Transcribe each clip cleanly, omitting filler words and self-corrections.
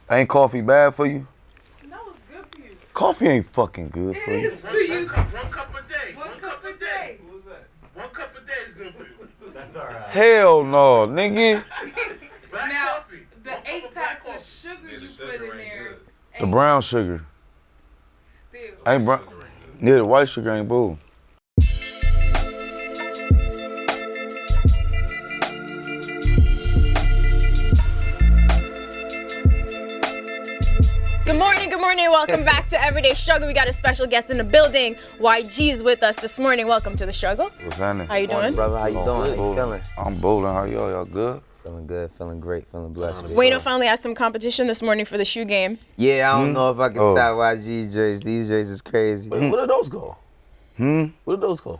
Ain't coffee bad for you? No, it's good for you. Coffee ain't fucking good for you. It is for you. One cup a day. One cup a day. What was that? 1 cup a day is good for you. That's all right. Hell no, nigga. Black Now, coffee. the 1 cup 8 of black packs coffee. of sugar Yeah, the you sugar put in ain't there. good. The brown sugar. Still. Ain't brown. Yeah, the white sugar ain't bull. Good morning, welcome back to Everyday Struggle. We got a special guest in the building. YG is with us this morning. Welcome to the struggle. What's happening? How you doing? Brother, how you doing? How you feeling? I'm bowling. How y'all? Y'all good? Feeling good, feeling great, feeling blessed. Wayno finally had some competition this morning for the shoe game. Yeah, I don't know if I can tie YG jerseys. These jerseys is crazy. Wait, where did those go? Where did those go?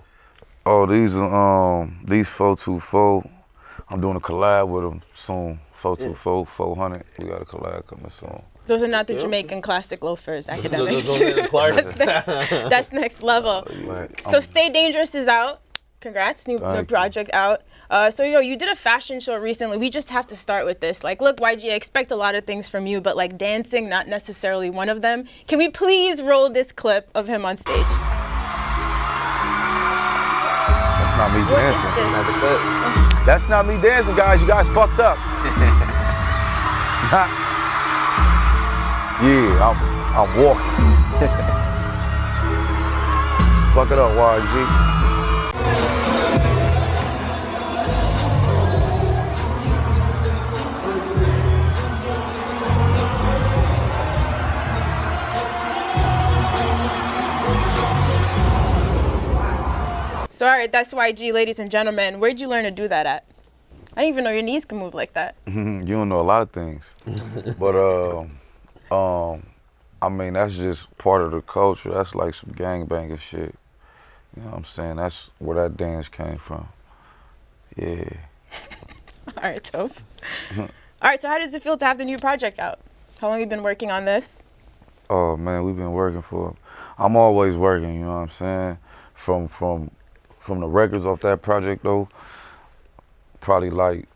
Oh, these 424. I'm doing a collab with them soon. 424, 400. We got a collab coming soon. Those are not the Jamaican classic loafers, academics. Those ain't Clarks. That's next level. Right. So Stay Dangerous is out. Congrats, new project out. So you did a fashion show recently. We just have to start with this. Like, look, YG, I expect a lot of things from you, but like dancing, not necessarily one of them. Can we please roll this clip of him on stage? That's not me What is dancing. this? Another clip. That's not me dancing, guys. You guys fucked up. Yeah, I'm walking. Fuck it up, YG. So all right, that's YG, ladies and gentlemen. Where'd you learn to do that at? I didn't even know your knees can move like that. You don't know a lot of things. But I mean, that's just part of the culture. That's like some gangbanging shit. You know what I'm saying? That's where that dance came from. Yeah. All right, Toph. All right, so how does it feel to have the new project out? How long have you been working on this? Oh man, we've been working for. I'm always working. You know what I'm saying? From the records off that project though, probably like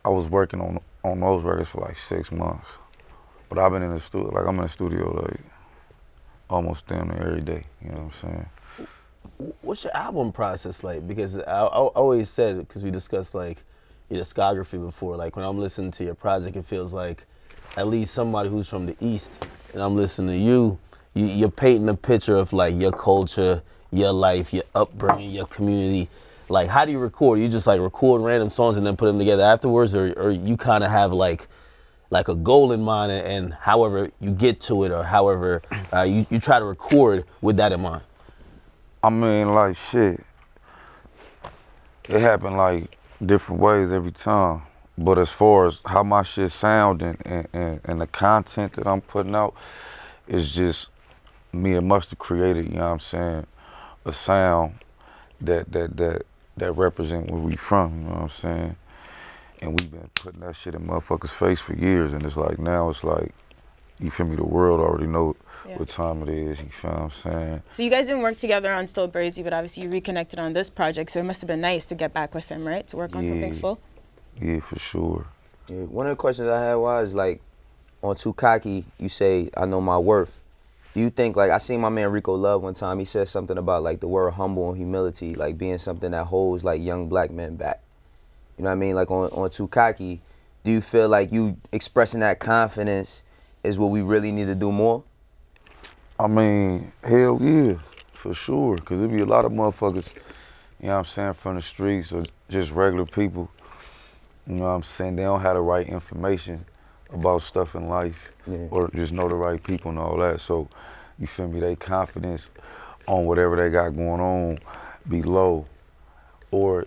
I was working on those records for like 6 months. But I've been in the studio, like I'm in the studio like almost damn near every day. You know what I'm saying? What's your album process like? Because I always said, because we discussed like your discography before, like when I'm listening to your project, it feels like at least somebody who's from the East, and I'm listening to you're painting a picture of like your culture, your life, your upbringing, your community. Like, how do you record? You just like record random songs and then put them together afterwards, or you kind of have like a goal in mind, and however you get to it, or however you try to record with that in mind? I mean, like shit. It happened like different ways every time. But as far as how my shit sound and the content that I'm putting out, it's just me and Mustard created, you know what I'm saying, a sound that represent where we from, you know what I'm saying? And we've been putting that shit in motherfuckers' face for years, and it's like now it's like, you feel me, the world already know what time it is, you feel what I'm saying? So you guys didn't work together on Still Brazy, but obviously you reconnected on this project, so it must have been nice to get back with him, right? To work on something full? Yeah, for sure. Yeah, one of the questions I had was like, on Too Cocky, you say, I know my worth. Do you think, like, I seen my man Rico Love one time, he said something about like the word humble and humility, like being something that holds like young black men back. You know what I mean? Like on Too Cocky, do you feel like you expressing that confidence is what we really need to do more? I mean, hell yeah, for sure. Cause there be a lot of motherfuckers, you know what I'm saying, from the streets or just regular people, you know what I'm saying, they don't have the right information about stuff in life or just know the right people and all that. So, you feel me, they confidence on whatever they got going on be low, or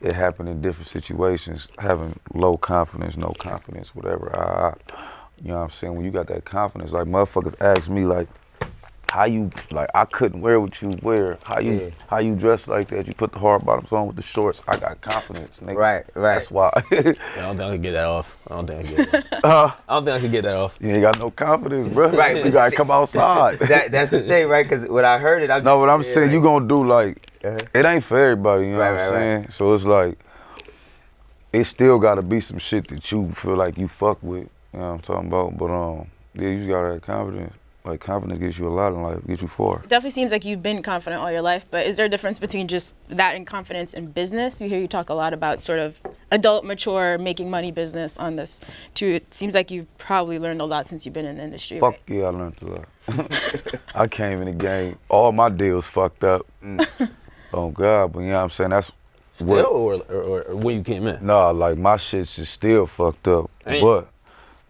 it happen in different situations, having low confidence, no confidence, whatever. You know what I'm saying? When you got that confidence, like motherfuckers ask me like, how you, like I couldn't wear what you wear. How you dress like that? You put the hard bottoms on with the shorts. I got confidence, nigga. Right. That's why. I don't think I can get that off. I don't think I can get that off. You ain't got no confidence, bro. Right. You gotta come outside. That's the thing, right? Because when I heard it, what I'm saying, like, you gonna do like, it ain't for everybody, you know what I'm saying? So it's like, it still gotta be some shit that you feel like you fuck with. You know what I'm talking about? But yeah, you just gotta have confidence. Like confidence gets you a lot in life, gets you far. It definitely seems like you've been confident all your life, but is there a difference between just that and confidence in business? You hear you talk a lot about sort of adult, mature, making money business on this too. It seems like you've probably learned a lot since you've been in the industry, Fuck right? yeah, I learned a lot. I came in the game, all my deals fucked up. Oh God, but you know what I'm saying? That's Still, or when you came in? Nah, like my shit's just still fucked up. Damn. But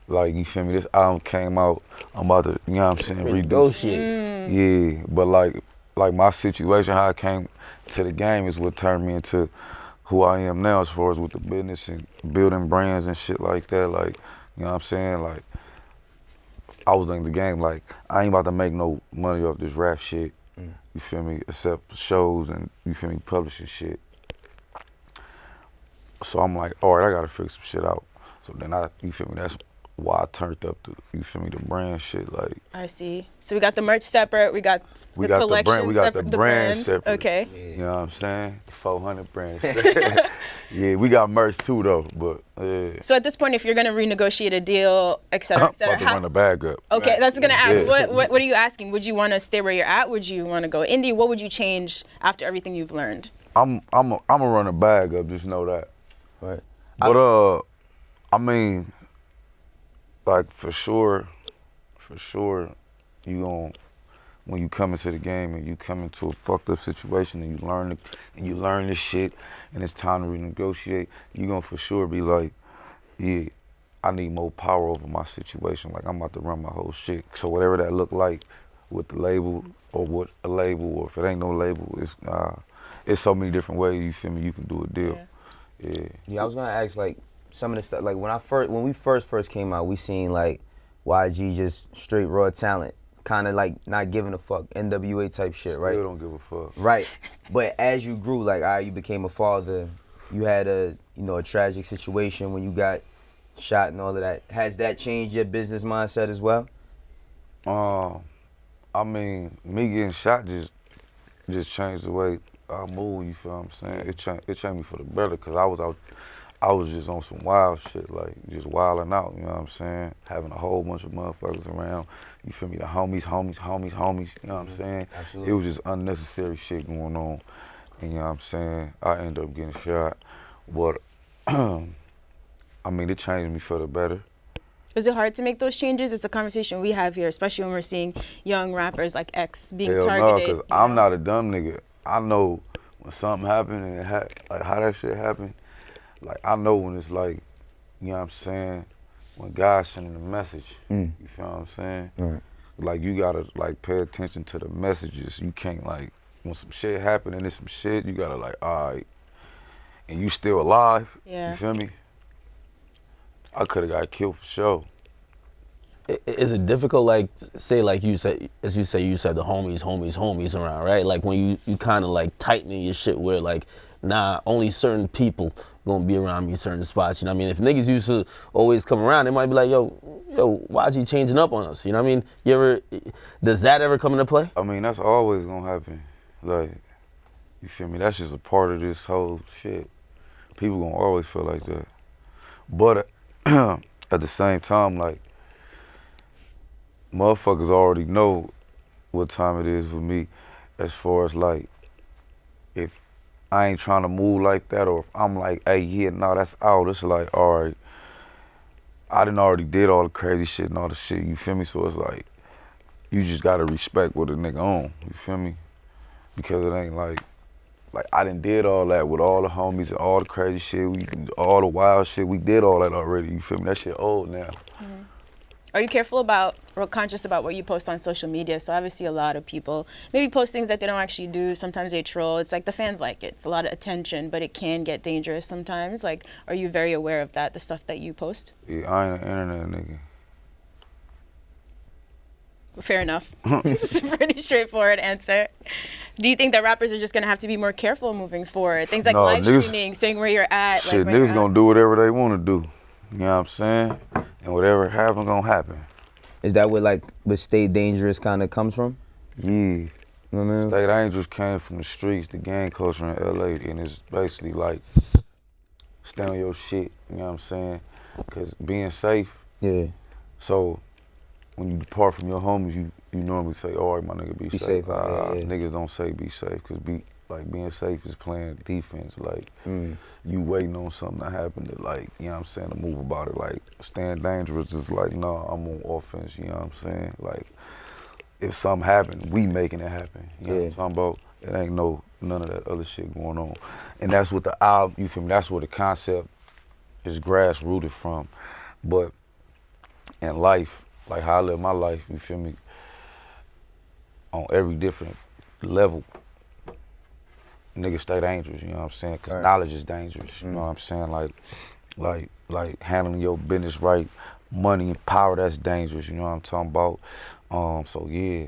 like you feel me, this album came out, I'm about to, you know what I'm saying, redo. Negotiate. Yeah, but like my situation, how I came to the game is what turned me into who I am now as far as with the business and building brands and shit like that. Like, you know what I'm saying? Like, I was in the game, like, I ain't about to make no money off this rap shit. You feel me? Except shows and, you feel me, publishing shit. So I'm like, all right, I gotta figure some shit out. So then you feel me, that's why I turned up the, you feel me, the brand shit, like. I see. So we got the merch separate, we got the collection we got separate, the brand separate. Okay. You know what I'm saying? 400 brands. Yeah, we got merch too though, but yeah. So at this point, if you're gonna renegotiate a deal, et cetera, About to run the bag up. Okay, that's gonna ask. Yeah. What are you asking? Would you want to stay where you're at? Would you want to go indie? What would you change after everything you've learned? I'm a run the bag up, just know that. Right. But I mean, like for sure, you gon' when you come into the game and you come into a fucked up situation and you learn this shit and it's time to renegotiate, you gonna for sure be like, yeah, I need more power over my situation. Like I'm about to run my whole shit. So whatever that look like with the label or with a label or if it ain't no label, it's so many different ways, you feel me, you can do a deal. Yeah, I was gonna ask like some of the stuff like when we first came out, we seen like YG just straight raw talent, kind of like not giving a fuck, NWA type shit, right? Still don't give a fuck. Right, but as you grew, like you became a father, you had a tragic situation when you got shot and all of that. Has that changed your business mindset as well? I mean, me getting shot just changed the way I move, you feel what I'm saying? It changed me for the better, cause I was just on some wild shit, like just wilding out, you know what I'm saying? Having a whole bunch of motherfuckers around, you feel me? The homies, you know what I'm saying? Absolutely. It was just unnecessary shit going on, and you know what I'm saying? I ended up getting shot, but I mean, it changed me for the better. Is it hard to make those changes? It's a conversation we have here, especially when we're seeing young rappers like X being targeted. Hell no, cause I'm not a dumb nigga. I know when something happened and like how that shit happened. Like I know when it's like, you know what I'm saying, when God's sending a message. You feel what I'm saying? Right. Like you gotta like pay attention to the messages. You can't like when some shit happen and it's some shit, you gotta like, all right, and you still alive. Yeah. You feel me? I could have got killed for sure. Is it difficult, like, say, like you said, as you said the homies around, right? Like when you kind of like tightening your shit where like, nah, only certain people gonna be around me certain spots, you know what I mean? If niggas used to always come around, they might be like, yo, why is he changing up on us? You know what I mean? Does that ever come into play? I mean, that's always gonna happen. Like, you feel me? That's just a part of this whole shit. People gonna always feel like that. But at the same time, like, motherfuckers already know what time it is for me as far as like, if I ain't trying to move like that or if I'm like, hey, yeah, no, that's out. It's like, all right, I done already did all the crazy shit and all the shit, you feel me? So it's like, you just gotta respect what a nigga on, you feel me? Because it ain't like I done did all that with all the homies and all the crazy shit, all the wild shit, we did all that already, you feel me? That shit old now. Are you careful about or conscious about what you post on social media? So obviously a lot of people maybe post things that they don't actually do. Sometimes they troll. It's like the fans like it. It's a lot of attention, but it can get dangerous sometimes. Like, are you very aware of that, the stuff that you post? Yeah, I ain't an internet nigga. Fair enough. Just a pretty straightforward answer. Do you think that rappers are just gonna have to be more careful moving forward? Things like No, live niggas- streaming, saying where you're at. Shit, like where niggas you're gonna at. do whatever they wanna do. You know what I'm saying? And whatever happen, gonna happen. Is that what Stay Dangerous kind of comes from? Yeah. You know what I mean? State Angels came from the streets, the gang culture in LA, and it's basically like, stay on your shit, you know what I'm saying? Cause being safe Yeah. So when you depart from your homies, you normally say, all right, my nigga, be safe. Yeah. Niggas don't say be safe, because being safe is playing defense. Like, you waiting on something to happen to, like, you know what I'm saying, to move about it. Like, staying dangerous is like, no, I'm on offense, you know what I'm saying? Like, if something happen, we making it happen. You know what I'm talking about? It ain't none of that other shit going on. And that's what the album, you feel me, that's where the concept is grass-rooted from. But in life, like how I live my life, you feel me, on every different level, niggas stay dangerous, you know what I'm saying? Because knowledge is dangerous, you know what I'm saying? Like handling your business right, money and power, that's dangerous, you know what I'm talking about? So yeah,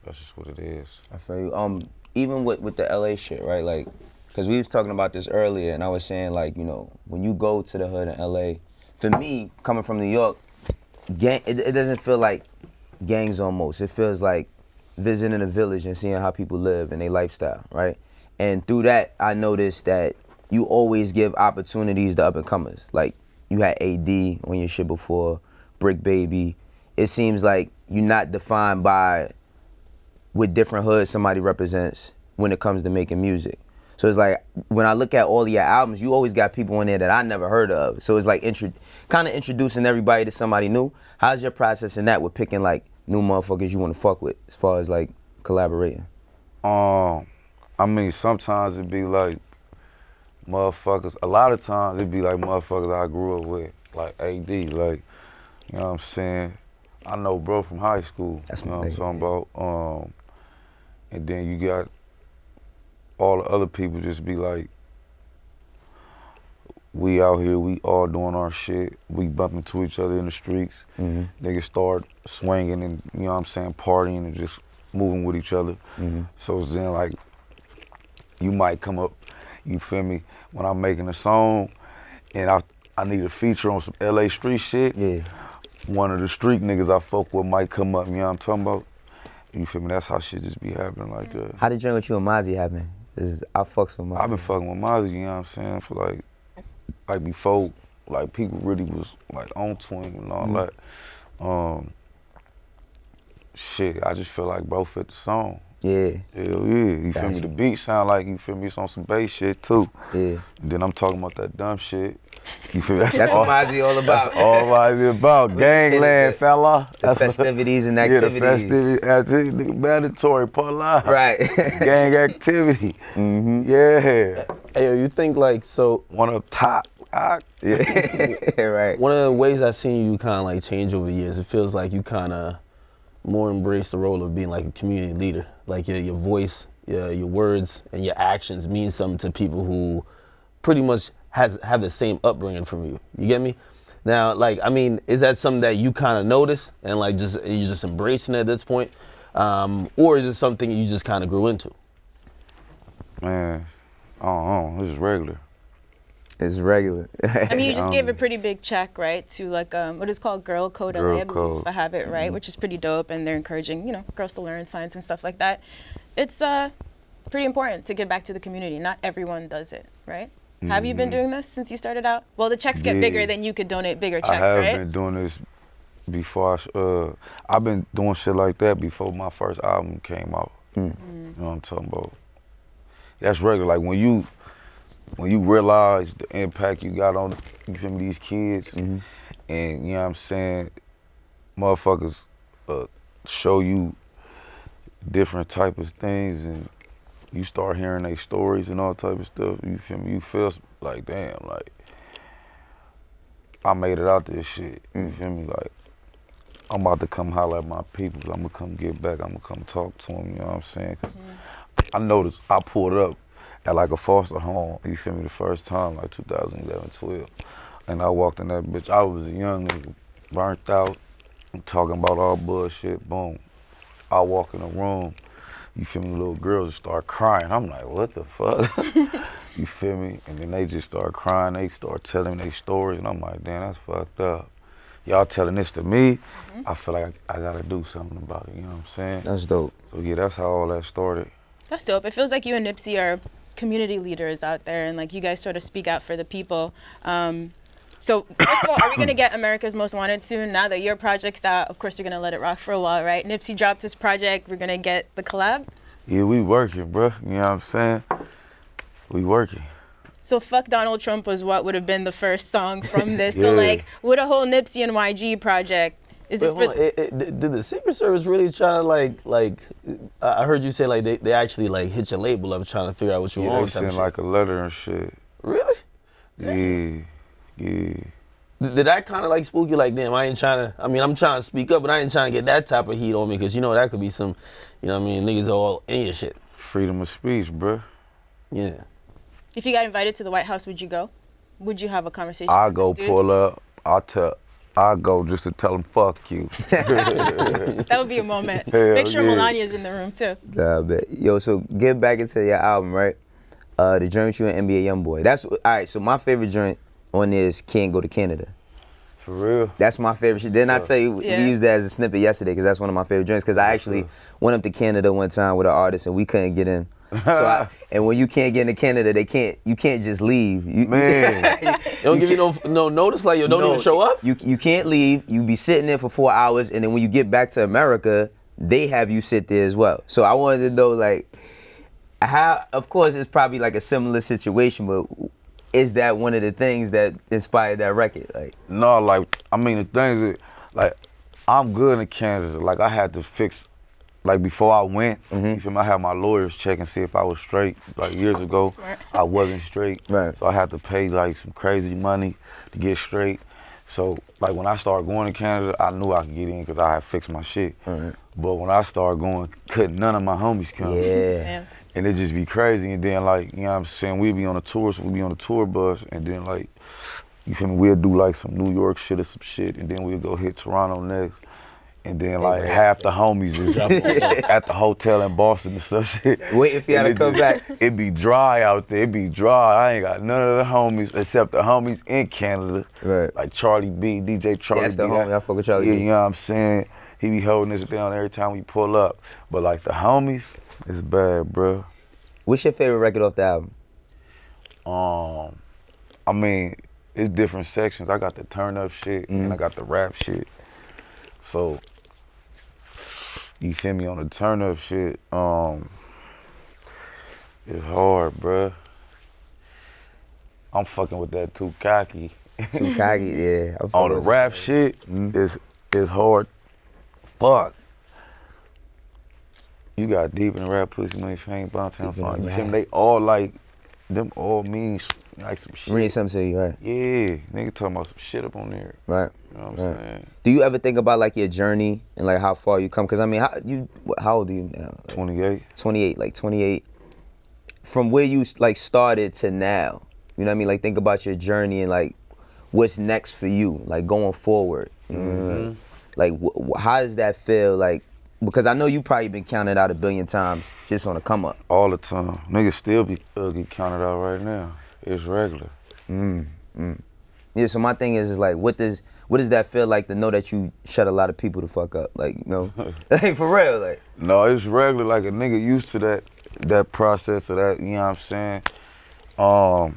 that's just what it is. I feel you. Even with the LA shit, right? Like, because we was talking about this earlier, and I was saying, like, you know, when you go to the hood in LA, for me, coming from New York, it doesn't feel like gangs almost. It feels like visiting a village and seeing how people live and their lifestyle, right? And through that, I noticed that you always give opportunities to up-and-comers. Like, you had AD on your shit before, Brick Baby. It seems like you're not defined by what different hoods somebody represents when it comes to making music. So it's like, when I look at all of your albums, you always got people in there that I never heard of. So it's like kind of introducing everybody to somebody new. How's your process in that with picking like new motherfuckers you want to fuck with as far as like collaborating? I mean, sometimes it'd be like motherfuckers, a lot of times it'd be like motherfuckers I grew up with, like AD, like, you know what I'm saying? I know bro from high school, That's you know my what I'm nigga, talking about? And then you got all the other people just be like, we out here, we all doing our shit, we bump into each other in the streets, niggas start swinging and, you know what I'm saying, partying and just moving with each other. So it's then like, you might come up, you feel me, when I'm making a song and I need a feature on some LA street shit, one of the street niggas I fuck with might come up, you know what I'm talking about? You feel me, that's how shit just be happening like that. How did joint with you and Mozzie happen? I fucks with Mozzie. I've been fucking with Mozzie, you know what I'm saying, for like before, like people really was like on to him and all that. Shit, I just feel like bro fit the song. Yeah. Hell yeah, you feel me? The beat sound like, you feel me, it's on some bass shit too. Yeah. And then I'm talking about that dumb shit. You feel me? That's what Mozzie all about. That's all Mozzie about. Gangland, fella. The festivities and activities. Yeah, the festivities, nigga, mandatory, pull out. Right. Gang activity. Yeah. Hey, yo, you think like, so One up top. Yeah, right. one of the ways I've seen you kind of like change over the years, it feels like you kind of more embrace the role of being like a community leader. Like your voice, your words, and your actions mean something to people who pretty much have the same upbringing from you. You get me? Now, like, I mean, is that something that you kind of notice and like you're just embracing it at this point? Or is it something you just kind of grew into? Man, I don't know, this is regular. It's regular. I mean, you just gave a pretty big check, right, to like what is called Girl Code LA, I believe, if I have it right, which is pretty dope, and they're encouraging, you know, girls to learn science and stuff like that. It's pretty important to give back to the community. Not everyone does it, right? Have you been doing this since you started out? Well, the checks get bigger, then you could donate bigger checks, right? I have been doing this before. I've been doing shit like that before my first album came out. You know what I'm talking about? That's regular. Like when you realize the impact you got on, you feel me, these kids, and you know what I'm saying, motherfuckers show you different type of things, and you start hearing their stories and all type of stuff, you feel me, you feel like, damn, like, I made it out this shit, you feel me, like, I'm about to come holler at my people, I'm gonna come get back, I'm gonna come talk to them, you know what I'm saying, because I noticed, I pulled up at like a foster home, you feel me, the first time, like 2011, 12. And I walked in that bitch, I was a young nigga, burnt out, I'm talking about all bullshit, boom. I walk in the room, you feel me, little girls just start crying. I'm like, what the fuck? You feel me? And then they just start crying, they start telling their stories, and I'm like, damn, that's fucked up. Y'all telling this to me, I feel like I gotta do something about it, you know what I'm saying? That's dope. So yeah, that's how all that started. That's dope. It feels like you and Nipsey are community leaders out there, and like you guys sort of speak out for the people. So first of all, are we gonna get America's Most Wanted soon? Now that your project's out, of course we're gonna let it rock for a while, right? Nipsey dropped his project. We're gonna get the collab. Yeah, we working, bro. You know what I'm saying? We working. So Fuck Donald Trump was what would have been the first song from this. Yeah. So like, with a whole Nipsey and YG project, is this for? Did the Secret Service really try to like? I heard you say like they actually like hit your label up trying to figure out what you Yeah, want. they sent like a letter and shit. Really? Yeah. Did that kind of like spook you? Like, damn, I ain't trying to. I mean, I'm trying to speak up, but I ain't trying to get that type of heat on me because you know that could be some, you know what I mean, niggas all in your shit. Freedom of speech, bro. Yeah. If you got invited to the White House, would you go? Would you have a conversation? I with go this dude? pull up. I go just to tell them fuck you. That would be a moment. Hell Make sure yeah. Melania's in the room too. Nah, bet. Yo, so get back into your album, right? The joint with you and NBA Youngboy. That's all right. So my favorite joint on this Can't Go to Canada. For real. That's my favorite shit. Didn't I tell you Yeah. we used that as a snippet yesterday because that's one of my favorite joints. Because I actually went up to Canada one time with an artist and we couldn't get in. And when you can't get into Canada, you can't just leave. Man. They don't give you no notice, like you don't even show up. You can't leave. You be sitting there for 4 hours, and then when you get back to America, they have you sit there as well. So I wanted to know, like, how. Of course, it's probably like a similar situation, but is that one of the things that inspired that record? Like, No, like, I mean, the things that, like, I'm good in Canada. Like, I had to fix, like, before I went, you feel me? I had my lawyers check and see if I was straight. Like, years ago, Smart. I wasn't straight. Right. So I had to pay, like, some crazy money to get straight. So, like, when I started going to Canada, I knew I could get in because I had fixed my shit. Right. But when I started going, couldn't none of my homies come. yeah. Damn. And it just be crazy. And then, like, you know what I'm saying, we be on a tour, so we be on a tour bus, and then, like, you feel me, we'll do, like, some New York shit or some shit, and then we'll go hit Toronto next. And then, like, half the homies is at the hotel in Boston and stuff shit. Waiting for y'all to come back. It be dry out there. It be dry. I ain't got none of the homies except the homies in Canada. Right. Like Charlie B, DJ Charlie That's B. the homie. I fuck with Charlie Yeah, B. you know what I'm saying? He be holding us down every time we pull up. But, like, the homies, it's bad, bro. What's your favorite record off the album? I mean, it's different sections. I got the turn up shit and I got the rap shit. So, you feel me, on the turn up shit, it's hard, bruh. I'm fucking with that too cocky. Too cocky, yeah. I fuck On the with rap shit, it's hard. Fuck. You got deep in the rap, pussy, money, fame, bounty, and Deep in fun. the You feel me? rap. They all like, them all mean like some shit. Read something to you, right? Yeah, nigga talking about some shit up on there. Right. You know what I'm saying? Do you ever think about like your journey and like how far you come? Cause I mean, how old are you now? Like, 28. 28, like 28. From where you like started to now, you know what I mean? Like think about your journey and like what's next for you, like going forward. You know what I mean? Like how does that feel? Like because I know you probably been counted out 1 billion times just on a come up. All the time. Niggas still be get counted out right now. It's regular. Yeah. So my thing is like, what does that feel like to know that you shut a lot of people the fuck up? Like, you know, like for real, like. No, it's regular. Like a nigga used to that process of that. You know what I'm saying?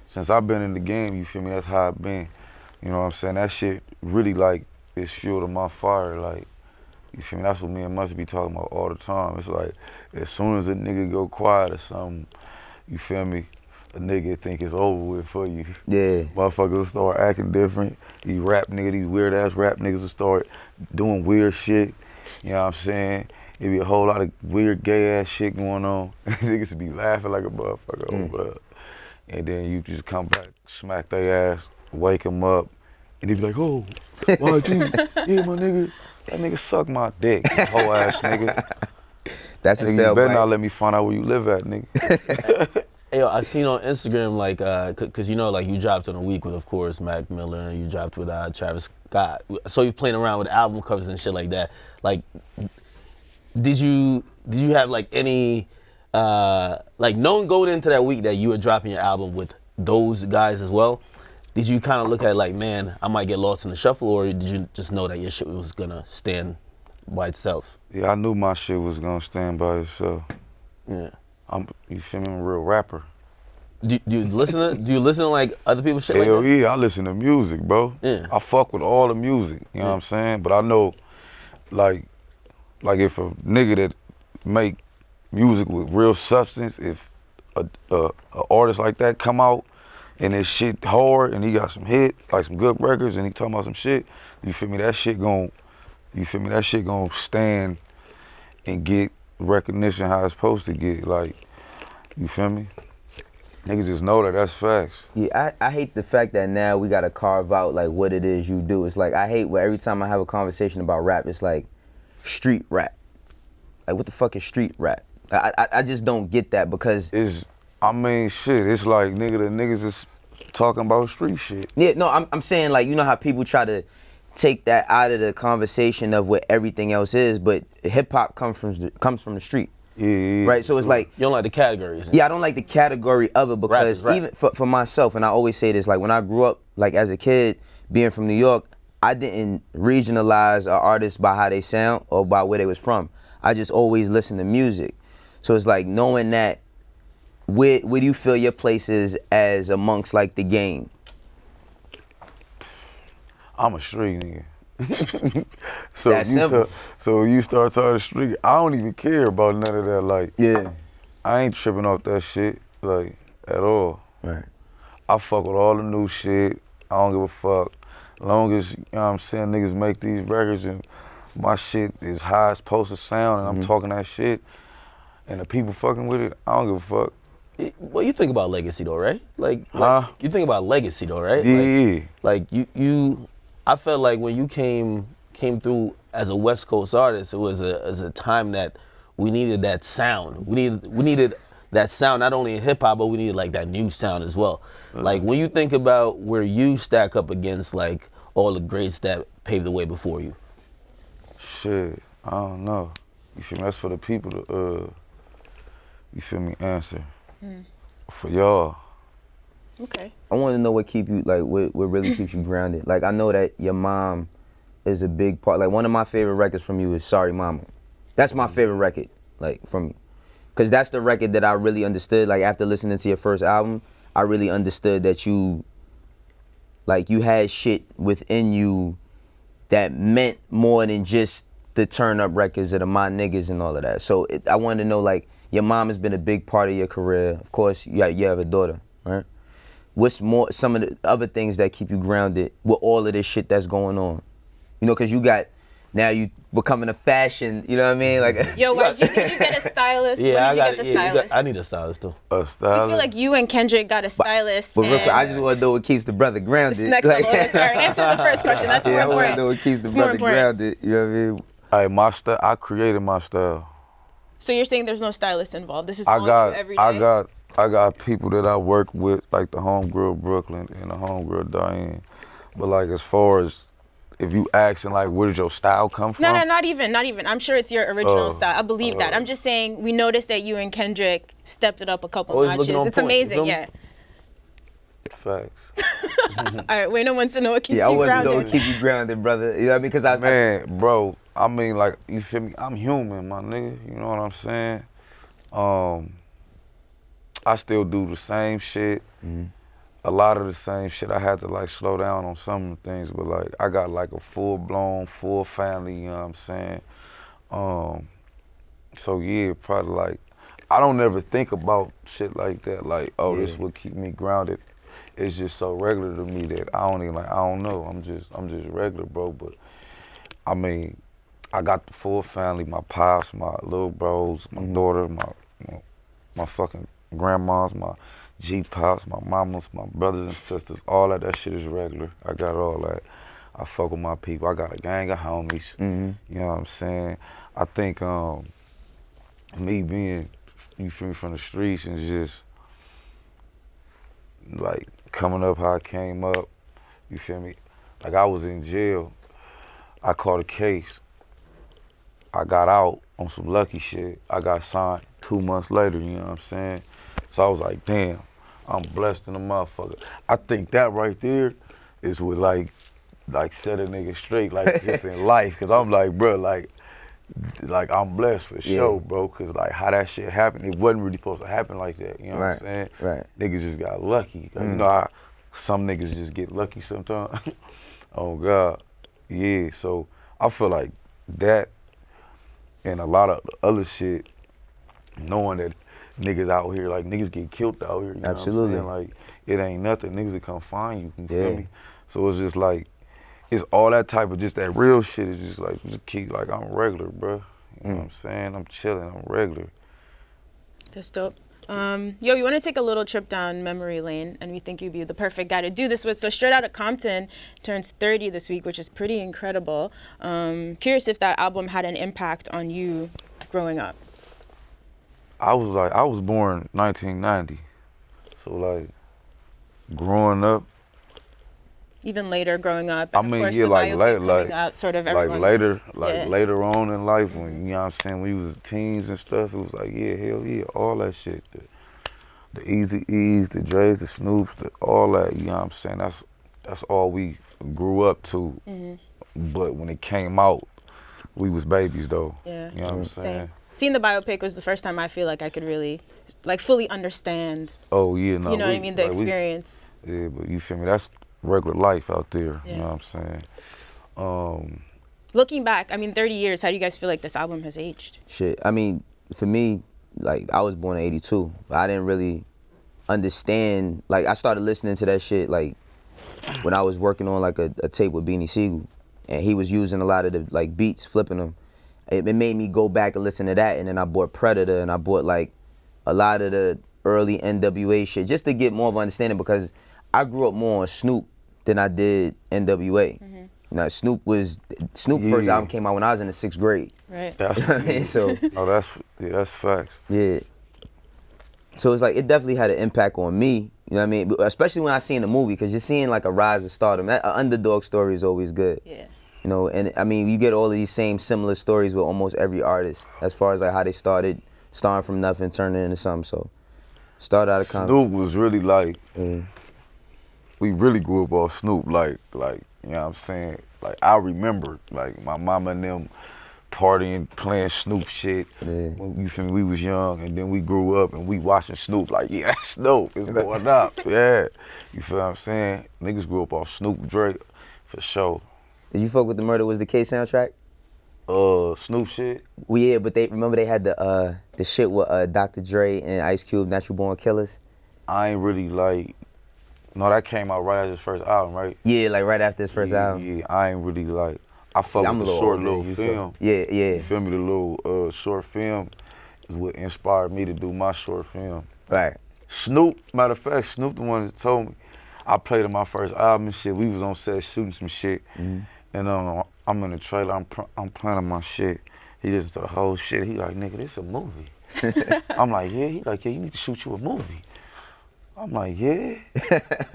Since I've been in the game, you feel me? That's how I've been. You know what I'm saying? That shit really like is fuel to my fire. Like, you feel me? That's what me and Must be talking about all the time. It's like as soon as a nigga go quiet or something, you feel me? A nigga think it's over with for you. Yeah. Motherfuckers will start acting different. These weird ass rap niggas will start doing weird shit. You know what I'm saying? It be a whole lot of weird gay ass shit going on. Niggas would be laughing like a motherfucker over there. And then you just come back, smack their ass, wake them up, and they be like, oh, YG, yeah, my nigga. That nigga suck my dick, whole ass nigga. That's a Nigga, you sell better bite. not let me find out where you live at, nigga. Hey, yo, I seen on Instagram like, cause you know, like you dropped on a week with, of course, Mac Miller, and you dropped with Travis Scott. So you playing around with album covers and shit like that. Like, did you have like any, like knowing going into that week that you were dropping your album with those guys as well? Did you kind of look at it like, man, I might get lost in the shuffle, or did you just know that your shit was gonna stand by itself? Yeah, I knew my shit was gonna stand by itself. Yeah. You feel me? I'm a real rapper. Do you listen to like other people's shit Hell like that? yeah, I listen to music, bro. Yeah. I fuck with all the music, you know what I'm saying? But I know, like if a nigga that make music with real substance, if a artist like that come out and his shit hard and he got some hit, like some good records, and he talking about some shit, you feel me? That shit gon' stand and get recognition how it's supposed to get, like, you feel me? Niggas just know that's facts. Yeah, I hate the fact that now we gotta carve out like what it is you do. It's like I hate where every time I have a conversation about rap, it's like street rap. Like what the fuck is street rap? I just don't get that because It's like the niggas is talking about street shit. yeah, no, I'm saying like you know how people try to take that out of the conversation of what everything else is, but hip hop comes from the street. Yeah. Right, so it's like You don't like the categories. yeah, I don't like the category of it because rap. even for myself, and I always say this, like when I grew up, like as a kid, being from New York, I didn't regionalize an artist by how they sound or by where they was from. I just always listened to music. So it's like knowing that, where do you feel your place is as amongst like the game? I'm a street nigga. That simple. So you start talking street, I don't even care about none of that. Like, Yeah. I ain't tripping off that shit, like, at all. Right. I fuck with all the new shit. I don't give a fuck. As long as, you know what I'm saying, niggas make these records and my shit is how it's supposed to sound and I'm talking that shit and the people fucking with it, I don't give a fuck. Well, you think about legacy though, right? Like Huh? you think about legacy though, right? Yeah. Like you I felt like when you came through as a West Coast artist, it was a time that we needed that sound. We needed that sound not only in hip hop, but we needed like that new sound as well. Like when you think about where you stack up against like all the greats that paved the way before you. Shit, I don't know. You feel me? That's for the people to, you feel me, answer. For y'all. Okay. I want to know what keep you like what really keeps you grounded. Like I know that your mom is a big part. Like one of my favorite records from you is Sorry Mama. That's my favorite record, like from you, cause that's the record that I really understood. Like after listening to your first album, I really understood that you had shit within you that meant more than just the turn up records of the My Niggas and all of that. So I wanted to know, like, your mom has been a big part of your career. Of course, you have a daughter, right? What's some of the other things that keep you grounded with all of this shit that's going on? You know, because now you becoming a fashion, you know what I mean? Like, Yo, did you get a stylist? Yeah, when did you get the stylist? I need a stylist too. A I stylist. feel like you and Kendrick got a stylist. but real quick, I and just want to know what keeps the brother grounded. it's next level. Okay, sorry, answer the first question. That's more Yeah, I want to important. know what keeps the It's more brother important. grounded. You know what I mean? Hey, my style, I created my style. So you're saying there's no stylist involved? This is all you every day? I got people that I work with, like the homegirl Brooklyn and the homegirl Diane. But like as far as if you asking like where did your style come from? No, not even. I'm sure it's your original style. I believe that. I'm just saying we noticed that you and Kendrick stepped it up a couple Always notches. looking on It's point, you amazing, feel me? yeah. Facts. All right, Wayno wants to know what keeps Yeah, I you want to know grounded. what keep you grounded, brother. You know what I mean? Because Man, bro, I mean like you feel me? I'm human, my nigga. You know what I'm saying? I still do the same shit. A lot of the same shit. I had to like slow down on some of the things, but like I got like a full family, you know what I'm saying? So yeah, probably like, I don't ever think about shit like that, like, oh, this would keep me grounded. It's just so regular to me that I don't even like, I don't know, I'm just regular, bro, but I mean, I got the full family, my pops, my little bros, my daughter, my fucking grandmas, my G-pops, my mamas, my brothers and sisters, all that shit is regular. I got all that. I fuck with my people. I got a gang of homies. You know what I'm saying? I think me being, you feel me, from the streets and just like coming up how I came up, you feel me? Like I was in jail. I caught a case. I got out on some lucky shit. I got signed 2 months later, you know what I'm saying? So I was like, damn, I'm blessed in a motherfucker. I think that right there is what like set a nigga straight, like just in life. Cause I'm like, bro, like, like I'm blessed for sure, bro. Cause like how that shit happened, it wasn't really supposed to happen like that. You know what I'm saying? Right. Niggas just got lucky. Like, you know how some niggas just get lucky sometimes. Oh God, yeah. So I feel like that and a lot of other shit, knowing that niggas out here, like niggas get killed out here. You Absolutely. know what I'm saying? Like it ain't nothing. Niggas will come find you. You feel me? So it's just like. It's all that type of just that real shit. It's just like, just keep like I'm regular, bro. You know what I'm saying? I'm chilling. I'm regular. That's dope. Yo, we want to take a little trip down memory lane, and we think you'd be the perfect guy to do this with. So Straight Outta Compton turns 30 this week, which is pretty incredible. Curious if that album had an impact on you growing up. I was born 1990. So like, growing up, Even later, growing up, I and of mean, course yeah, the like biopic like coming out, sort of everyone. later on in life, when you know what I'm saying, when we was teens and stuff, it was like, yeah, hell yeah, all that shit, the Easy E's, the Dre's, the Snoops, all that. You know what I'm saying? That's all we grew up to. But when it came out, we was babies though. Yeah. You know what I'm saying? Same. Seeing the biopic was the first time I feel like I could really, like, fully understand. Oh yeah, no. You know what I mean? The experience. Yeah, but you feel me? That's regular life out there. Yeah. You know what I'm saying? Looking back, I mean, 30 years, how do you guys feel like this album has aged? Shit, I mean, for me, like, I was born in 82, but I didn't really understand, like, I started listening to that shit, like, when I was working on, like, a tape with Beanie Siegel, and he was using a lot of the, like, beats, flipping them. It made me go back and listen to that, and then I bought Predator, and I bought, like, a lot of the early NWA shit, just to get more of an understanding, because I grew up more on Snoop than I did NWA. You know, Snoop first album came out when I was in the 6th grade. Right. So Oh, that's facts. yeah. So it's like, it definitely had an impact on me, you know what I mean? Especially when I seen the movie, because you're seeing like a rise of stardom. That an underdog story is always good. Yeah. You know, and I mean, you get all of these same similar stories with almost every artist, as far as like how they starting from nothing, turning into something. So, start out of Snoop was really like, we really grew up off Snoop, like, you know what I'm saying? Like, I remember, like, my mama and them partying, playing Snoop shit. When, you feel me? We was young, and then we grew up, and we watching Snoop, like, yeah, that's Snoop, it's going up, yeah. You feel what I'm saying? Niggas grew up off Snoop, Drake, for sure. Did you fuck with the Murder Was the Case soundtrack? Snoop shit? Well, yeah, but remember they had the shit with Dr. Dre and Ice Cube, Natural Born Killers? I ain't really like, no, that came out right after his first album, right? Yeah, like right after his first album. Yeah, I ain't really like, I fuck with the short little film. Yeah. You feel me? The little short film is what inspired me to do my short film. Right. Snoop, matter of fact, Snoop the one that told me. I played in my first album and shit. We was on set shooting some shit. And I'm in the trailer, I'm planning my shit. He listened to the whole shit. He like, nigga, this a movie. I'm like, yeah. He like, yeah, you need to shoot you a movie. I'm like, yeah.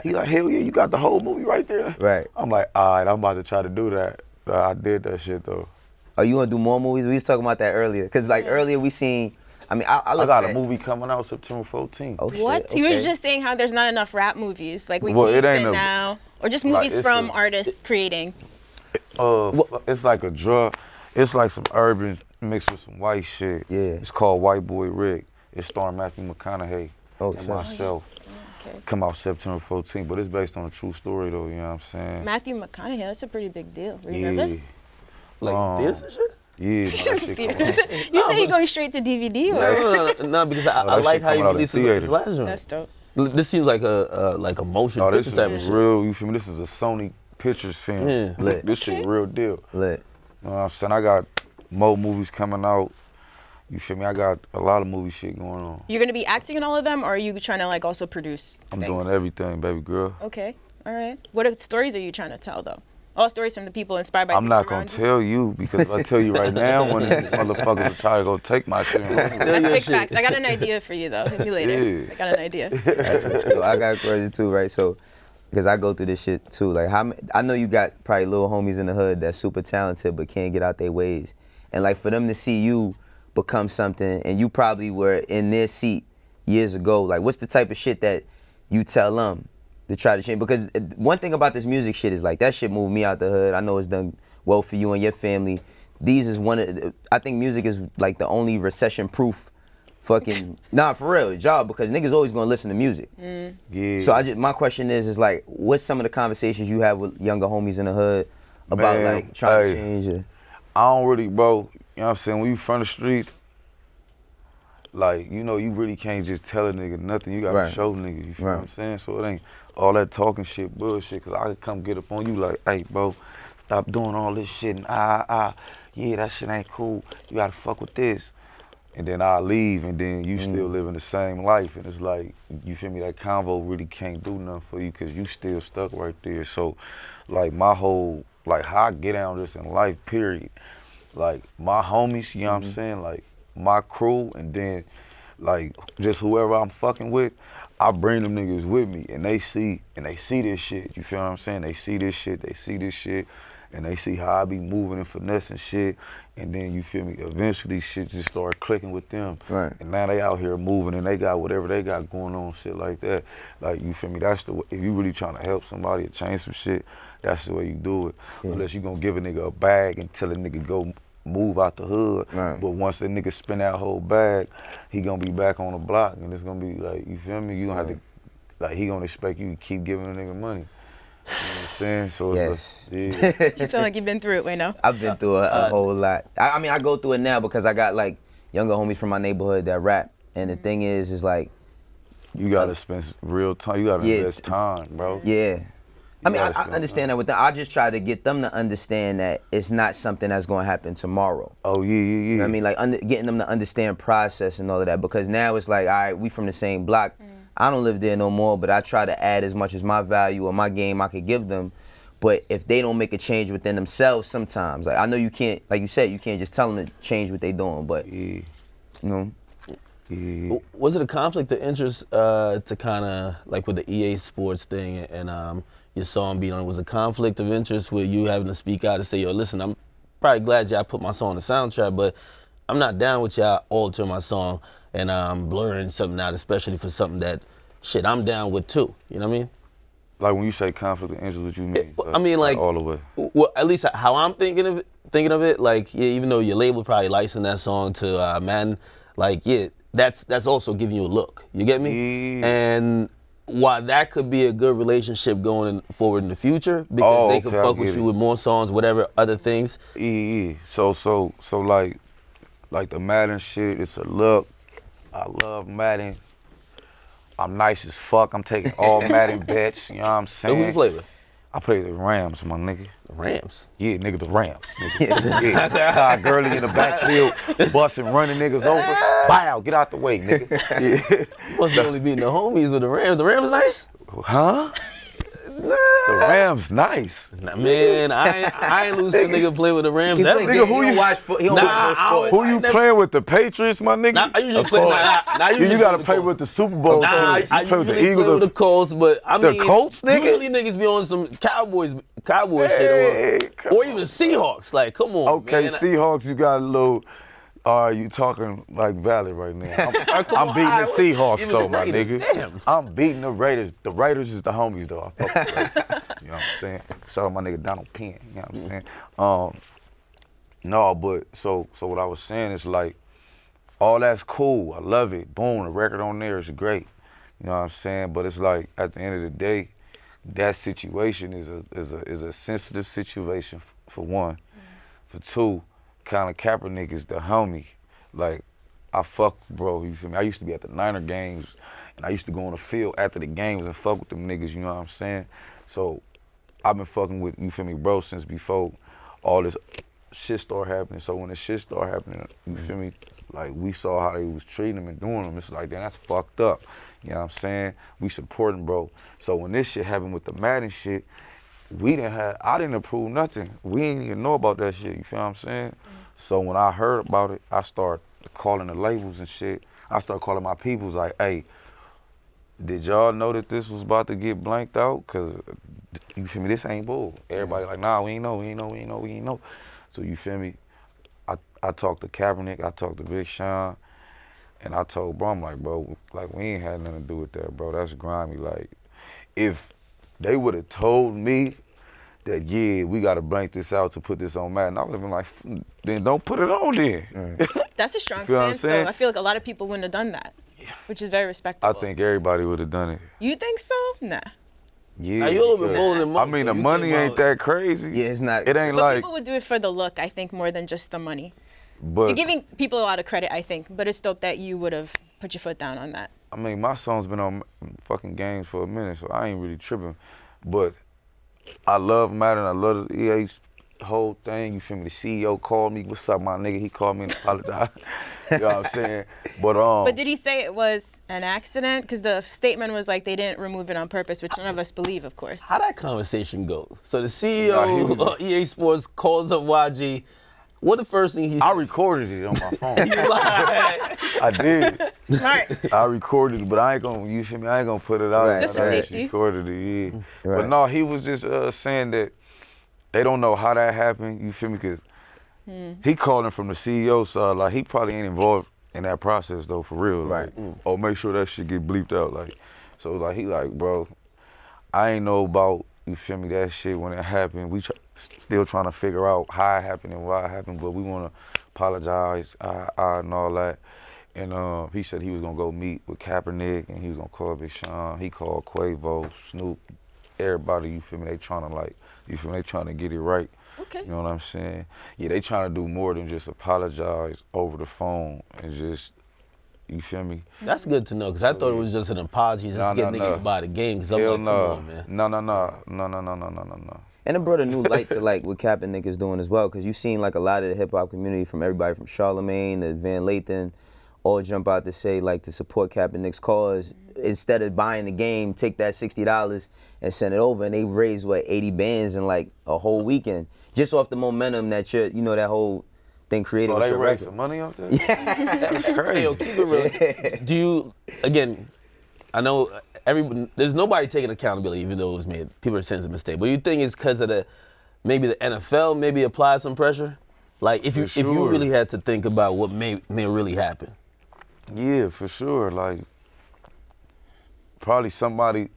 He like, hell yeah, you got the whole movie right there. Right. I'm like, all right, I'm about to try to do that. I did that shit though. Are you gonna do more movies? We was talking about that earlier. Cause like earlier we seen, I mean, I got a movie coming out September 14th. Oh shit. What? Okay. You were just saying how there's not enough rap movies. Like, we Well, need it ain't it a- now. Or just like, movies it's from a- artists creating. It's like a drug. It's like some urban mixed with some white shit. Yeah. It's called White Boy Rick. It's starring Matthew McConaughey Oh, and shit. myself. Okay. Come out September 14th, but it's based on a true story though, you know what I'm saying? Matthew McConaughey, that's a pretty big deal. Were you Yeah. nervous? Like theaters and shit? Yeah, no, that shit come out. You say you're going straight to DVD or? No, because I that like shit how you coming out in released the theaters. last one. That's dope. This seems like a motion No, this picture type of is shit. real, you feel me? This is a Sony Pictures film. Yeah. Lit. This shit real deal. Lit. You know what I'm saying? I got more movies coming out. You feel me? I got a lot of movie shit going on. You're going to be acting in all of them, or are you trying to, like, also produce I'm things? doing everything, baby girl. Okay, all right. What stories are you trying to tell, though? All stories from the people inspired by I'm things not gonna around you? tell you because if I tell you right now, one of these motherfuckers will try to go take my shit. That's big facts. I got an idea for you, though. Hit me later. Yeah. I got an idea. So I got a question too, right? So, because I go through this shit too. Like, I know you got probably little homies in the hood that's super talented but can't get out their ways. And like for them to see you become something, and you probably were in their seat years ago, like what's the type of shit that you tell them to try to change? Because one thing about this music shit is like, that shit moved me out the hood. I know it's done well for you and your family. these is I think music is like the only recession-proof fucking, nah, for real, job, because niggas always gonna listen to music. Yeah. So my question is like, what's some of the conversations you have with younger homies in the hood about Man, like trying hey, to change it? I don't really, bro, you know what I'm saying, when you from the streets, like, you know, you really can't just tell a nigga nothing. You gotta Right. show niggas, you feel Right. what I'm saying? So it ain't all that talking shit, bullshit, cause I could come get up on you like, hey, bro, stop doing all this shit and yeah, that shit ain't cool. You gotta fuck with this. And then I leave and then you still living the same life. And it's like, you feel me, that convo really can't do nothing for you cause you still stuck right there. So like my whole, like how I get down this in life, period. Like my homies, you know what I'm saying? Like my crew and then like just whoever I'm fucking with, I bring them niggas with me and they see this shit, you feel what I'm saying? They see this shit, and they see how I be moving and finessing shit, and then you feel me, eventually shit just start clicking with them. Right. And now they out here moving and they got whatever they got going on, shit like that. Like, you feel me, that's the way, if you really trying to help somebody or change some shit, that's the way you do it. Yeah. Unless you gonna give a nigga a bag and tell a nigga go move out the hood. Right. But once that nigga spend that whole bag, he gonna be back on the block and it's gonna be like, you feel me, you gonna have to, like he gonna expect you to keep giving a nigga money. You know what I'm saying? So Yes. it's like, yeah. You sound like you've been through it, Wayno. I've been through a whole lot. I mean, I go through it now because I got like younger homies from my neighborhood that rap. And the thing is like, You gotta spend real time. You gotta Yeah, invest time, bro. yeah. I mean, gotta I spend understand that with them. I just try to get them to understand that it's not something that's going to happen tomorrow. Oh yeah. You know what I mean? Like getting them to understand process and all of that, because now it's like, all right, we from the same block. I don't live there no more, but I try to add as much as my value or my game I could give them. But if they don't make a change within themselves sometimes, like I know you can't, like you said, you can't just tell them to change what they doing, but Yeah. you know. Yeah. Was it a conflict of interest to kind of, like with the EA Sports thing and your song being on it, was a conflict of interest with you having to speak out and say, yo, listen, I'm probably glad y'all put my song on the soundtrack, but I'm not down with y'all altering my song and blurring something out, especially for something that, shit, I'm down with too, you know what I mean? Like when you say conflict of interest, what you mean? I mean, like all the way. Well, at least how I'm thinking of it, like, yeah, even though your label probably licensed that song to Madden, like, yeah, that's also giving you a look. You get me? Yeah. And while that could be a good relationship going forward in the future, because they could okay, I fuck get with it. you with more songs, whatever other things. Yeah. So like the Madden shit, it's a look. I love Madden. I'm nice as fuck. I'm taking all Madden bets. You know what I'm So saying? who you play with? I play the Rams, my nigga. The Rams. Yeah, nigga, the Rams. Nigga. Yeah. Ty Gurley in the backfield, busting, running niggas over. Bow, get out the way, nigga. Yeah. You must be only beating the homies with the Rams. The Rams nice? Huh? The Rams nice. Nah, man, I ain't lose to a nigga play with the Rams. That He nigga, don't who you- watch? He don't Nah, watch no sports. Who you playing with, the Patriots, my nigga? Nah, I usually play. course. Nah, I usually you gotta the play Colts. with the Super Bowl Nah, teams. I You play with the usually Eagles. play with the Colts, but I The mean, Colts, nigga? usually niggas be on some Cowboy Hey, shit, come or even Seahawks. Like, come on, Okay, man. Seahawks, you got a little. You talking like Valley right now. I'm beating on, the Seahawks even though, the my Raiders, nigga. damn. I'm beating the Raiders. The Raiders is the homies though. I fuck with the Raiders. You know what I'm saying? Shout out my nigga Donald Penn. You know what I'm saying? No, but so what I was saying is like, all that's cool. I love it. Boom, the record on there is great. You know what I'm saying? But it's like at the end of the day, that situation is a sensitive situation for one. For two, Colin Kaepernick is the homie. Like, I fuck, bro, you feel me? I used to be at the Niner games, and I used to go on the field after the games and fuck with them niggas, you know what I'm saying? So, I've been fucking with, you feel me, bro, since before all this shit started happening. So when the shit started happening, you feel me, like, we saw how they was treating them and doing them. It's like, damn, that's fucked up. You know what I'm saying? We supporting, bro. So when this shit happened with the Madden shit, I didn't approve nothing. We didn't even know about that shit, you feel what I'm saying? So when I heard about it, I started calling the labels and shit. I started calling my peoples like, hey, did y'all know that this was about to get blanked out? Cause you feel me, this ain't bull. Everybody like, nah, we ain't know. So you feel me? I talked to Kaepernick, I talked to Big Sean, and I told bro, I'm like, bro, like we ain't had nothing to do with that, bro. That's grimy. Like, if they would have told me that yeah, we got to blank this out to put this on Madden. I would have been like, then don't put it on then. That's a strong You feel what I'm stance, though. saying? I feel like a lot of people wouldn't have done that, which is very respectable. I think everybody would have done it. You think so? Nah. Yeah. Now, you a little bit because- bolder than I most, mean, so the you money think ain't about- that crazy. Yeah, it's not. It ain't But like, people would do it for the look, I think, more than just the money. but You're giving people a lot of credit, I think, but it's dope that you would have put your foot down on that. I mean, my song's been on fucking games for a minute, so I ain't really tripping. But I love Madden. I love the EA whole thing. You feel me? The CEO called me. What's up, my nigga? He called me and apologized. You know what I'm saying? But did he say it was an accident? Because the statement was like they didn't remove it on purpose, which none of us believe, of course. How that conversation go? So the Nah, CEO he- of EA Sports calls up YG. What the first thing he I said? recorded it on my phone. You lied. I did. Smart. I recorded it, but I ain't gonna, you feel me? I ain't gonna put it out. Right, Just for I just safety. recorded it, yeah. Right. But no, he was just saying that they don't know how that happened. You feel me? Because he calling from the CEO side, like he probably ain't involved in that process though, for real. Like, oh, make sure that shit get bleeped out. Like, so like he like, bro, I ain't know about, you feel me, that shit when it happened. We still trying to figure out how it happened and why it happened, but we want to apologize and all that. And he said he was gonna go meet with Kaepernick and he was gonna call Big Sean. He called Quavo, Snoop, everybody. You feel me? They trying to like, you feel me? They trying to get it right. Okay. You know what I'm saying? Yeah, they trying to do more than just apologize over the phone and just, you feel me? That's good to know, because I thought it was just an apology just Nah, to get nah, niggas nah. by the game. Because I'm Hell like, no. come on, man. No. And it brought a new light to like what Kaepernick is doing as well, because you've seen like a lot of the hip hop community, from everybody from Charlemagne to Van Lathan, all jump out to say like to support Kaepernick's cause. Instead of buying the game, take that $60 and send it over, and they raised what 80 bands in like a whole weekend, just off the momentum that that whole thing created. Oh, with they your raised record. some money off that? Yeah. That's crazy. Hey, yo, keep it real. Do you, again, I know there's nobody taking accountability, even though it was made. People are saying it's a mistake. But do you think it's because of maybe the NFL maybe applied some pressure? Like if you sure. really had to think about what may really happen. Yeah, for sure. Like, probably somebody,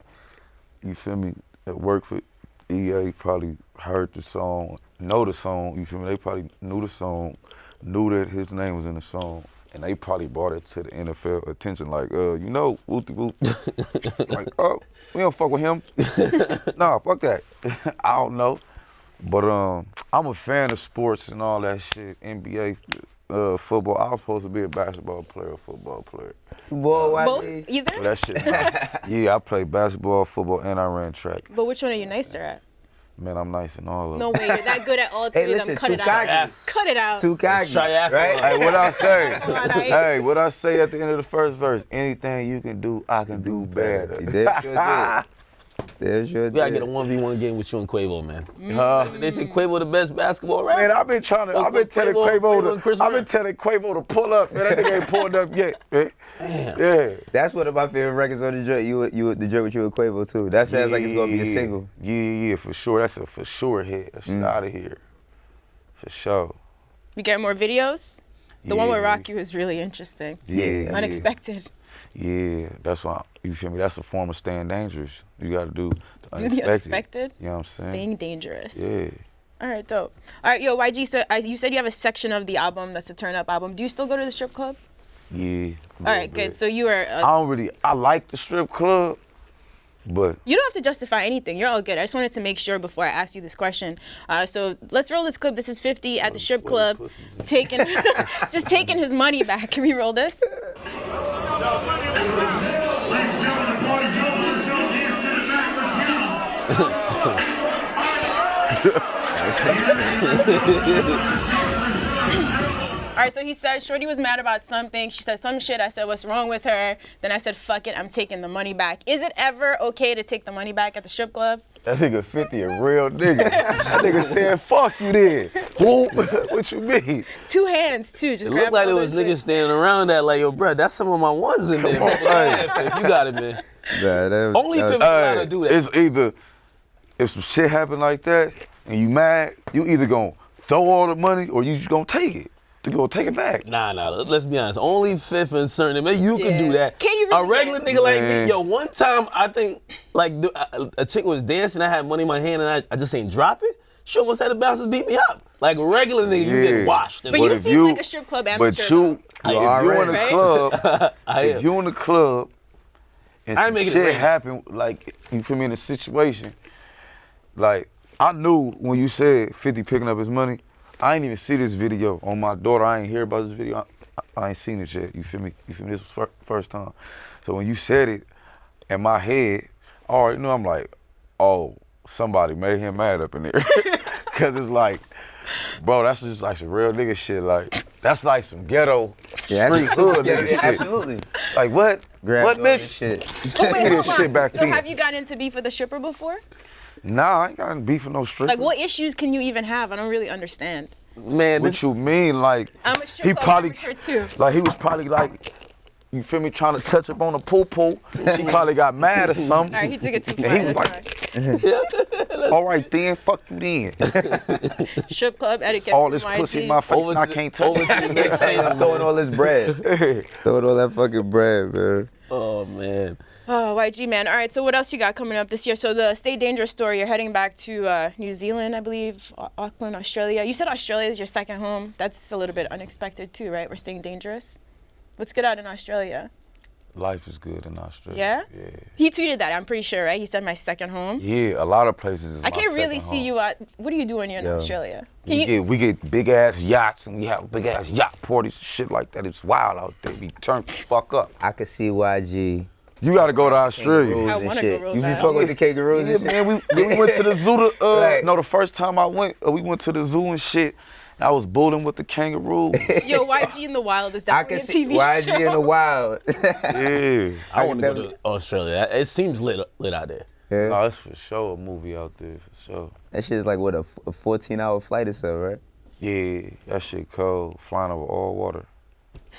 you feel me, that worked for EA probably heard the song, know the song, you feel me? They probably knew the song, knew that his name was in the song, and they probably brought it to the NFL attention, like, whoop-de whoop. Like, oh, we don't fuck with him. Nah, fuck that. I don't know. But I'm a fan of sports and all that shit, NBA, football. I was supposed to be a basketball player, a football player. Boy, Both? YG. So Either? that shit, yeah, I played basketball, football, and I ran track. But which one are you nicer at? Man, I'm nice in all of them. No way, you're that good at all three Hey, of listen, them. Cut it Tukaki. out. Cut it out. Too cocky, Triathlon. right? Hey, what I say? Come on, Ike. Hey, what I say at the end of the first verse? Anything you can do, I can do better. You damn sure did. Damn sure We gotta did. get a 1v1 game with you and Quavo, man. Huh? They say Quavo the best basketball rapper. Man, I've been telling Quavo and Chris Brown. Quavo to pull up. Man, that nigga ain't pulled up yet. Man. Yeah. That's one of my favorite records on the joint. The joint with you and Quavo too. That sounds like it's gonna be a single. Yeah, for sure. That's a for sure hit. That's out of here. For sure. You get more videos? The one with Yeah. Rocky was really interesting. Yeah. Unexpected. Yeah, that's why, you feel me? That's a form of staying dangerous. You gotta do the Do unexpected. the unexpected. You know what I'm saying? Staying dangerous. Yeah. All right, dope. All right, yo, YG, so you said you have a section of the album that's a turn-up album. Do you still go to the strip club? Yeah. All right, good. So you are... I like the strip club, but You don't have to justify anything. You're all good. I just wanted to make sure before I ask you this question. So let's roll this clip. This is 50 at the strip club, taking, just taking his money back. Can we roll this? All right, so he said Shorty was mad about something. She said some shit. I said, what's wrong with her? Then I said, fuck it, I'm taking the money back. Is it ever okay to take the money back at the strip club? that nigga 50 a real nigga. That nigga said, fuck you then. Whoop. What you mean? Two hands, too. Just It grab looked like all there was that shit. niggas standing around that like, yo, bro, that's some of my ones in there. Come on, hey. If you got it, man. Nah, that was, Only that if was- it was allowed to do that. It's either, if some shit happen like that and you mad, you either gonna throw all the money or you just gonna take it. to go take it back. Nah. Let's be honest. Only fifth and certain. Maybe you can Yeah. do that. Can you really A regular nigga like me, Man. yo. One time, I think like a chick was dancing. I had money in my hand, and I just ain't drop it. She almost had the bouncers beat me up. Like a regular nigga, you Yeah. get washed. But But you if seem like a strip club amateur. But you, You if are you in the right. club, I if am. you in the club, and I ain't some making it shit rain. happen, like you feel me in a situation, like I knew when you said 50 picking up his money, I ain't even see this video on my daughter. I ain't hear about this video. I ain't seen it yet. You feel me? You feel me? This was first time. So when you said it, in my head, I already knew. I'm like, oh, somebody made him mad up in there, cause it's like, bro, that's just like some real nigga shit. Like that's like some ghetto street hood nigga shit. Absolutely. Like what? Grab What all this bitch? shit. But wait, Get hold this shit on. back So in. have you gotten into beef with a stripper before? Nah, I ain't got any beef with no stripper. Like, what issues can you even have? I don't really understand. Man, What you mean? Like I'm a strip he club probably, amateur too. like he was probably like, you feel me, trying to touch up on a poo. He probably got mad or something. All right, he took it too far. And he was That's like, right. all right then, fuck you then. Strip club etiquette. All from this YG. pussy in my face and I can't touch over it. to the next Hey, I'm throwing all this bread. Hey. Throwing all that fucking bread, man. Oh man. Oh, YG, man. All right, so what else you got coming up this year? So the Stay Dangerous tour, you're heading back to New Zealand, I believe, Auckland, Australia. You said Australia is your second home. That's a little bit unexpected too, right? We're staying dangerous. What's good out in Australia? Life is good in Australia. Yeah? Yeah. He tweeted that, I'm pretty sure, right? He said my second home. Yeah, a lot of places is I can't really see you out. What are you doing here in Yo. Australia? Can We get big ass yachts and we have big ass yacht parties, shit like that. It's wild out there. We turn the fuck up. I could see YG. You gotta go to Australia. Kangaroos I and wanna shit. go real You bad. fuck with the kangaroos Yeah, and shit? man, we went to the zoo. Right. No, the first time I went, we went to the zoo and shit. And I was bowling with the kangaroo. Yo, YG in the Wild is I definitely can a see TV YG show. in the wild. Yeah. I want to go definitely- to Australia. It seems lit out there. Yeah. No, it's for sure a movie out there, for sure. That shit is like, what, a 14-hour flight or so, right? Yeah, that shit cold, flying over all water.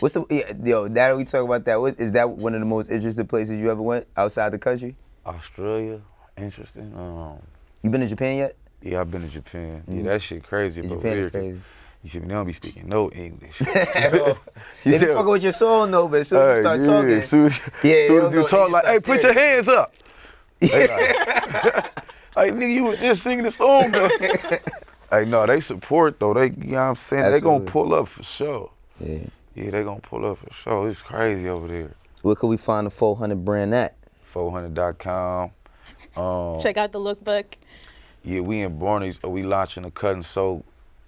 What's the, yo, that we talk about that. Is that one of the most interesting places you ever went outside the country? Australia, interesting. You been to Japan yet? Yeah, I've been to Japan. Yeah, that shit crazy. But Japan is weird. crazy. You feel me? They don't be speaking no English. They be fucking with your song though, but as soon as you start yeah, talking, Soon as they you don't know, talk, they like, just hey, start put your staring. hands up. They like, nigga, you was just singing the song, though. Hey, no, they support, though. They, you know what I'm saying? They Absolutely. gonna pull up for sure. Yeah. Yeah, they gonna pull up for sure. It's crazy over there. Where could we find the 400 brand at? 400.com. Check out the lookbook. Yeah, we in Barney's. We launching the cut and sew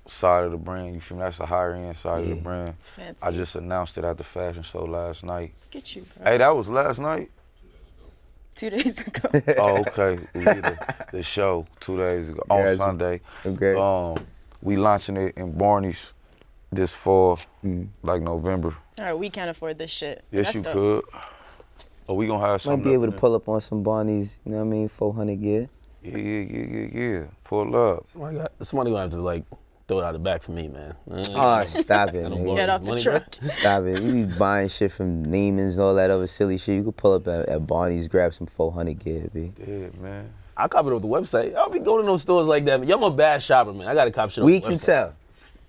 side of the brand. You feel me? That's the higher end side of the brand. Fancy. I just announced it at the fashion show last night. Get you, bro. Hey, that was last night? 2 days ago. Oh, okay. We did the show 2 days ago on Gotcha. Sunday. Okay. We launching it in Barney's this fall, like November. All right, we can't afford this shit. Yes, That's you dope. could. Oh, we gonna have something. Might be able up to in pull up on some Barneys, you know what I mean? 400 gear. there. Yeah. Pull up. Somebody gonna have to like throw it out the back for me, man. Oh, stop it, I don't nigga. borrow Get this off the money, truck. bro. Stop it. You be buying shit from Neiman's and all that other silly shit. You could pull up at Barney's, grab some 400 gear, B. Yeah, man. I cop it off the website. I'll be going to those stores like that. Y'all, I'm a bad shopper, man. I gotta cop shit off We the can website. tell.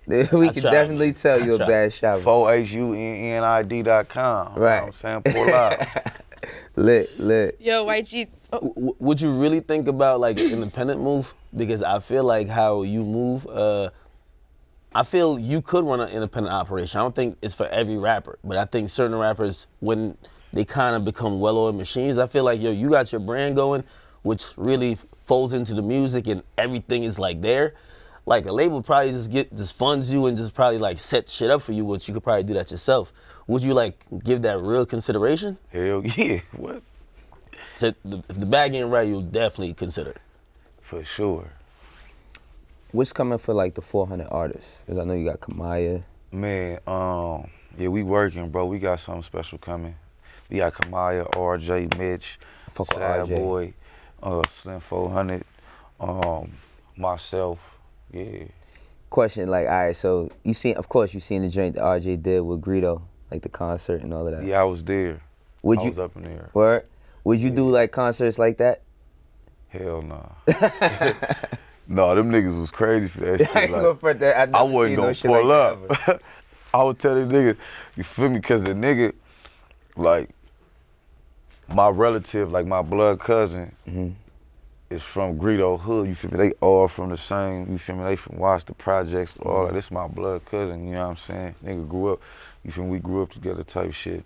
We can try, definitely man. tell you a try. bad shopper. 4HUNNID.com. Right. You know what I'm saying? Pull up. Lit. Yo, YG. Oh, Would you really think about like an independent move? Because I feel like how you move, I feel you could run an independent operation. I don't think it's for every rapper, but I think certain rappers, when they kind of become well-oiled machines, I feel like, yo, you got your brand going, which really folds into the music and everything is like there. Like a label probably just funds you and just probably like set shit up for you, which you could probably do that yourself. Would you like give that real consideration? Hell yeah. What? So if the bag ain't right, you'll definitely consider it. For sure. What's coming for like the 400 artists? Because I know you got Kamaya. Man, yeah, we working, bro. We got something special coming. We got Kamaya, RJ, Mitch, Fuck with Sad RJ. Boy, Slim 400, myself. Yeah. Question, like, all right, so you seen the joint that RJ did with Greedo, like the concert and all of that. Yeah, I was there. Would I you was up in there. Word? Would you do like concerts like that? Hell nah. No, them niggas was crazy for that shit. I ain't Like, gonna front that. I wasn't gonna pull up. I would tell the nigga, you feel me? Cause the nigga, like, my relative, like my blood cousin, is from Greedo Hood, you feel me? They all from the same, you feel me? They from Watch the Projects, all that. This my blood cousin, you know what I'm saying? Nigga grew up, you feel me? We grew up together type shit.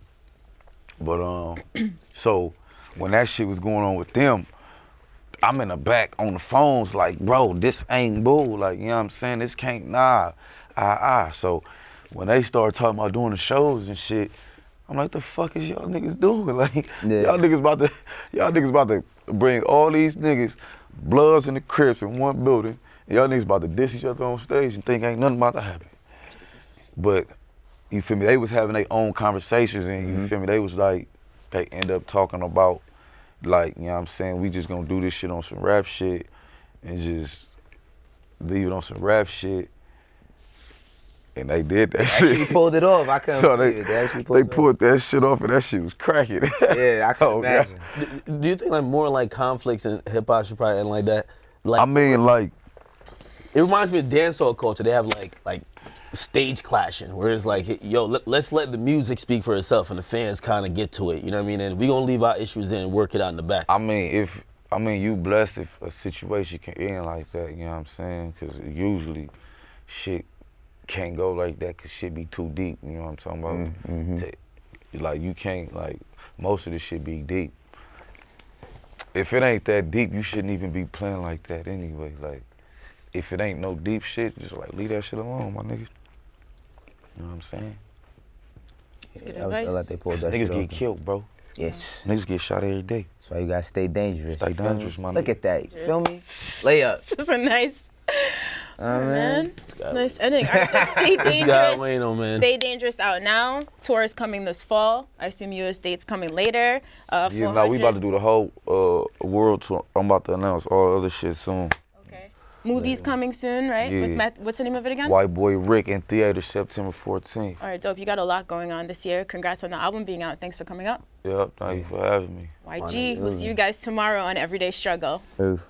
But, so when that shit was going on with them, I'm in the back on the phones like, bro, this ain't bull. Like, you know what I'm saying? This can't, nah, So when they started talking about doing the shows and shit, I'm like, the fuck is y'all niggas doing? Like, y'all niggas about to bring all these niggas, Bloods and the Crips in one building, and y'all niggas about to diss each other on stage and think ain't nothing about to happen. Jesus. But, you feel me, they was having their own conversations and you feel me, they was like, they end up talking about, like, you know what I'm saying, we just gonna do this shit on some rap shit and just leave it on some rap shit. And they did that shit. Actually pulled it off. I couldn't believe it. They actually pulled that shit off and that shit was cracking. Yeah, I can imagine. Do you think like more like conflicts in hip hop should probably end like that? Like, I mean, like, it reminds me of dancehall culture. They have like stage clashing, where it's like, yo, let's let the music speak for itself and the fans kind of get to it. You know what I mean? And we gonna leave our issues in and work it out in the back. I mean, you blessed if a situation can end like that. You know what I'm saying? Because usually, shit can't go like that because shit be too deep, you know what I'm talking about? Like, you can't, like, most of this shit be deep. If it ain't that deep, you shouldn't even be playing like that anyway. Like, if it ain't no deep shit, just like leave that shit alone, my nigga. You know what I'm saying? That's good I feel like advice. they pulled that Niggas shit get off. killed, bro. Yes. Niggas get shot every day. That's why you gotta stay dangerous. Stay you feel me? dangerous, my Look nigga. at that. You feel me? Lay up. This is a nice. Man. It's a nice ending. All right, so stay got dangerous. Wayno, man. Stay dangerous out now. Tour is coming this fall. I assume US dates coming later. Yeah, nah, we about to do the whole world tour. I'm about to announce all the other shit soon. Okay. Movies coming soon, right? Yeah. With what's the name of it again? White Boy Rick in theater September 14th. All right, dope. You got a lot going on this year. Congrats on the album being out. Thanks for coming up. Yep, thank you for having me. YG. We'll see you guys tomorrow on Everyday Struggle. Oof.